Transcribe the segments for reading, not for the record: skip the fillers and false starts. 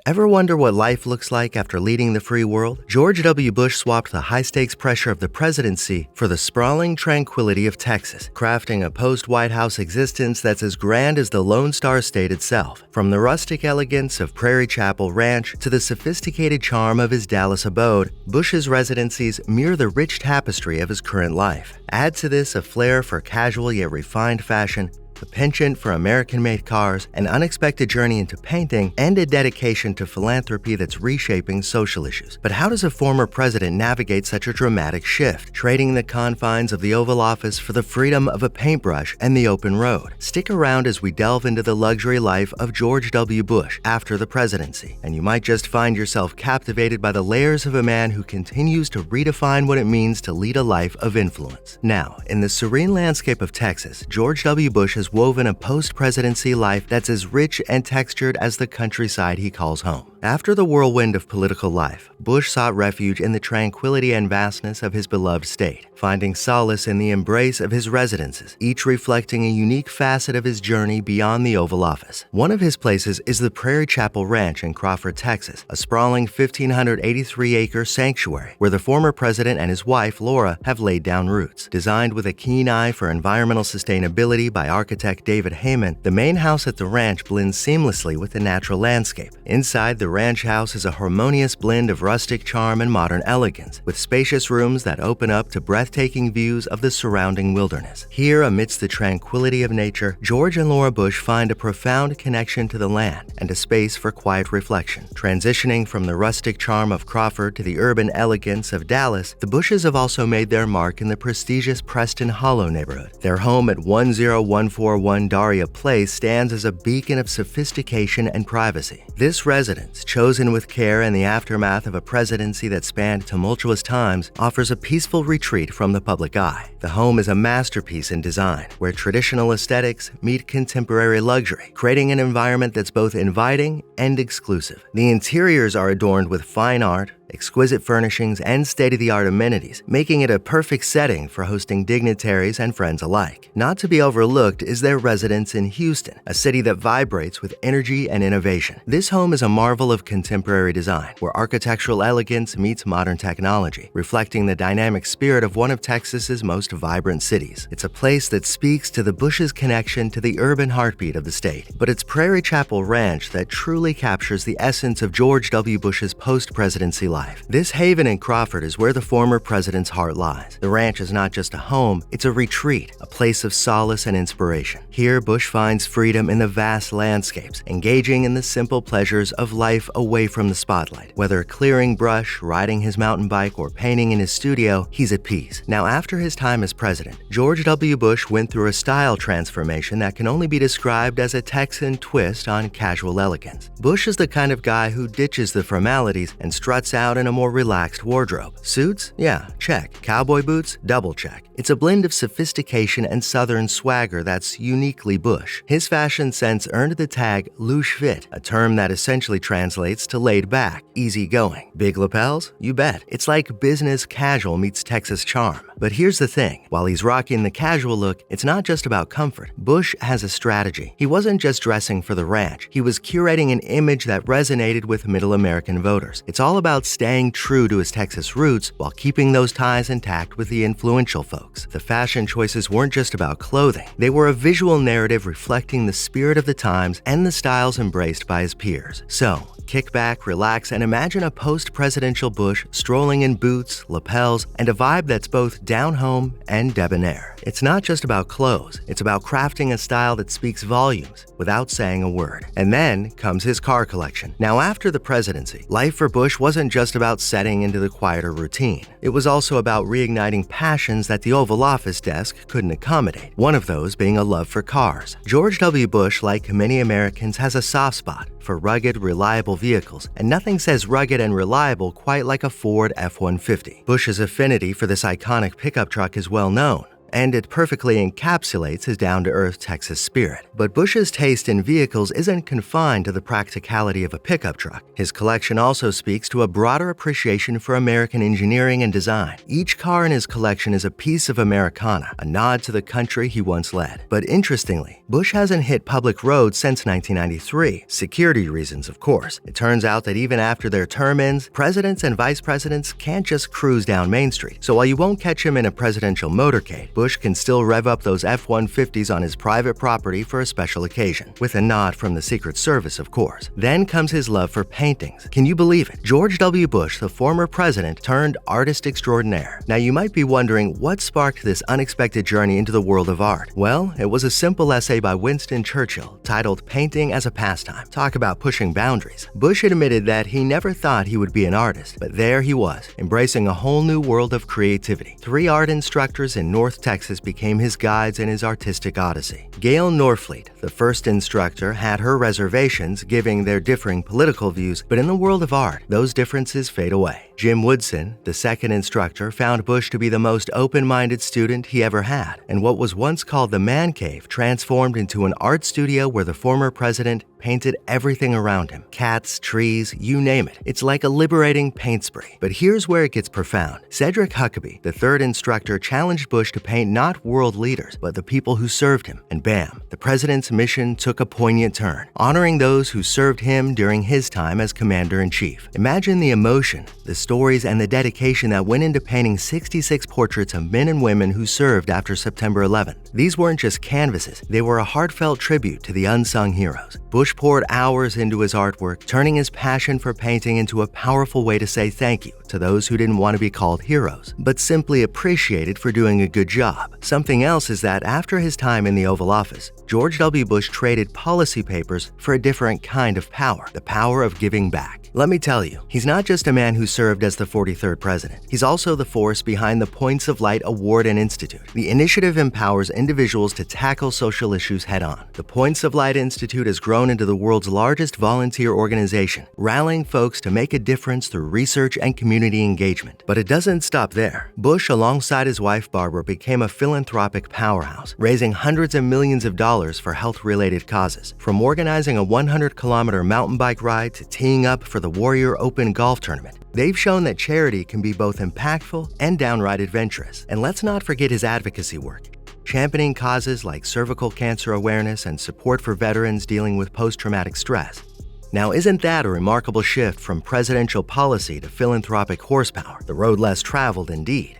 Ever wonder what life looks like after leading the free world? George W. Bush swapped the high-stakes pressure of the presidency for the sprawling tranquility of Texas, crafting a post-White House existence that's as grand as the Lone Star State itself. From the rustic elegance of Prairie Chapel Ranch to the sophisticated charm of his Dallas abode, Bush's residencies mirror the rich tapestry of his current life. Add to this a flair for casual yet refined fashion, a penchant for American-made cars, an unexpected journey into painting, and a dedication to philanthropy that's reshaping social issues. But how does a former president navigate such a dramatic shift, trading the confines of the Oval Office for the freedom of a paintbrush and the open road? Stick around as we delve into the luxury life of George W. Bush after the presidency, and you might just find yourself captivated by the layers of a man who continues to redefine what it means to lead a life of influence. Now, in the serene landscape of Texas, George W. Bush has woven a post-presidency life that's as rich and textured as the countryside he calls home. After the whirlwind of political life, Bush sought refuge in the tranquility and vastness of his beloved state, finding solace in the embrace of his residences, each reflecting a unique facet of his journey beyond the Oval Office. One of his places is the Prairie Chapel Ranch in Crawford, Texas, a sprawling 1,583-acre sanctuary where the former president and his wife, Laura, have laid down roots. Designed with a keen eye for environmental sustainability by architect David Heyman, the main house at the ranch blends seamlessly with the natural landscape. Inside, the ranch house is a harmonious blend of rustic charm and modern elegance, with spacious rooms that open up to breathtaking views of the surrounding wilderness. Here, amidst the tranquility of nature, George and Laura Bush find a profound connection to the land and a space for quiet reflection. Transitioning from the rustic charm of Crawford to the urban elegance of Dallas, the Bushes have also made their mark in the prestigious Preston Hollow neighborhood. Their home at 10141 Daria Place stands as a beacon of sophistication and privacy. This residence, chosen with care in the aftermath of a presidency that spanned tumultuous times, offers a peaceful retreat from the public eye. The home is a masterpiece in design, where traditional aesthetics meet contemporary luxury, creating an environment that's both inviting and exclusive. The interiors are adorned with fine art, exquisite furnishings, and state-of-the-art amenities, making it a perfect setting for hosting dignitaries and friends alike. Not to be overlooked is their residence in Houston, a city that vibrates with energy and innovation. This home is a marvel of contemporary design, where architectural elegance meets modern technology, reflecting the dynamic spirit of one of Texas's most vibrant cities. It's a place that speaks to the Bushes' connection to the urban heartbeat of the state, but it's Prairie Chapel Ranch that truly captures the essence of George W. Bush's post-presidency life. This haven in Crawford is where the former president's heart lies. The ranch is not just a home, it's a retreat, a place of solace and inspiration. Here, Bush finds freedom in the vast landscapes, engaging in the simple pleasures of life away from the spotlight. Whether clearing brush, riding his mountain bike, or painting in his studio, he's at peace. Now, after his time as president, George W. Bush went through a style transformation that can only be described as a Texan twist on casual elegance. Bush is the kind of guy who ditches the formalities and struts out in a more relaxed wardrobe. Suits? Yeah, check. Cowboy boots? Double check. It's a blend of sophistication and southern swagger that's uniquely Bush. His fashion sense earned the tag louche fit, a term that essentially translates to laid back, easygoing. Big lapels? You bet. It's like business casual meets Texas charm. But here's the thing. While he's rocking the casual look, it's not just about comfort. Bush has a strategy. He wasn't just dressing for the ranch. He was curating an image that resonated with middle American voters. It's all about staying true to his Texas roots while keeping those ties intact with the influential folks. The fashion choices weren't just about clothing. They were a visual narrative reflecting the spirit of the times and the styles embraced by his peers. So, kick back, relax, and imagine a post-presidential Bush strolling in boots, lapels, and a vibe that's both down-home and debonair. It's not just about clothes. It's about crafting a style that speaks volumes without saying a word. And then comes his car collection. Now, after the presidency, life for Bush wasn't just about setting into the quieter routine. It was also about reigniting passions that the Oval Office desk couldn't accommodate, one of those being a love for cars. George W. Bush, like many Americans, has a soft spot for rugged, reliable vehicles, and nothing says rugged and reliable quite like a Ford F-150. Bush's affinity for this iconic pickup truck is well known. and it perfectly encapsulates his down-to-earth Texas spirit. But Bush's taste in vehicles isn't confined to the practicality of a pickup truck. His collection also speaks to a broader appreciation for American engineering and design. Each car in his collection is a piece of Americana, a nod to the country he once led. But interestingly, Bush hasn't hit public roads since 1993. Security reasons, of course. It turns out that even after their term ends, presidents and vice presidents can't just cruise down Main Street. So while you won't catch him in a presidential motorcade, Bush can still rev up those F-150s on his private property for a special occasion, with a nod from the Secret Service, of course. Then comes his love for paintings. Can you believe it? George W. Bush, the former president, turned artist extraordinaire. Now you might be wondering what sparked this unexpected journey into the world of art. Well, it was a simple essay by Winston Churchill titled Painting as a Pastime. Talk about pushing boundaries. Bush admitted that he never thought he would be an artist, but there he was, embracing a whole new world of creativity. 3 art instructors in North Texas became his guides in his artistic odyssey. Gail Norfleet, the first instructor, had her reservations, giving their differing political views, but in the world of art, those differences fade away. Jim Woodson, the second instructor, found Bush to be the most open-minded student he ever had, and what was once called the man cave transformed into an art studio where the former president painted everything around him. Cats, trees, you name it. It's like a liberating paint spree. But here's where it gets profound. Cedric Huckabee, the third instructor, challenged Bush to paint not world leaders, but the people who served him. And bam, the president's mission took a poignant turn, honoring those who served him during his time as commander-in-chief. Imagine the emotion, the stories, and the dedication that went into painting 66 portraits of men and women who served after September 11th. These weren't just canvases, they were a heartfelt tribute to the unsung heroes. Bush poured hours into his artwork, turning his passion for painting into a powerful way to say thank you to those who didn't want to be called heroes, but simply appreciated for doing a good job. Something else is that after his time in the Oval Office, George W. Bush traded policy papers for a different kind of power, the power of giving back. Let me tell you, he's not just a man who served as the 43rd president. He's also the force behind the Points of Light Award and Institute. The initiative empowers individuals to tackle social issues head-on. The Points of Light Institute has grown into the world's largest volunteer organization, rallying folks to make a difference through research and community engagement. But it doesn't stop there. Bush, alongside his wife Barbara, became a philanthropic powerhouse, raising hundreds of millions of dollars for health-related causes. From organizing a 100-kilometer mountain bike ride to teeing up for the Warrior Open golf tournament, they've shown that charity can be both impactful and downright adventurous. And let's not forget his advocacy work, championing causes like cervical cancer awareness and support for veterans dealing with post-traumatic stress. Now, isn't that a remarkable shift from presidential policy to philanthropic horsepower, the road less traveled indeed?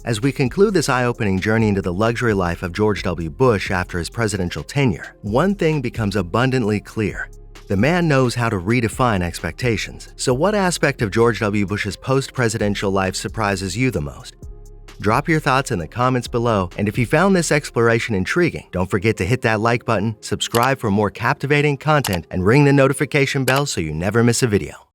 As we conclude this eye-opening journey into the luxury life of George W. Bush after his presidential tenure, one thing becomes abundantly clear. The man knows how to redefine expectations. So what aspect of George W. Bush's post-presidential life surprises you the most? Drop your thoughts in the comments below, and if you found this exploration intriguing, don't forget to hit that like button, subscribe for more captivating content, and ring the notification bell so you never miss a video.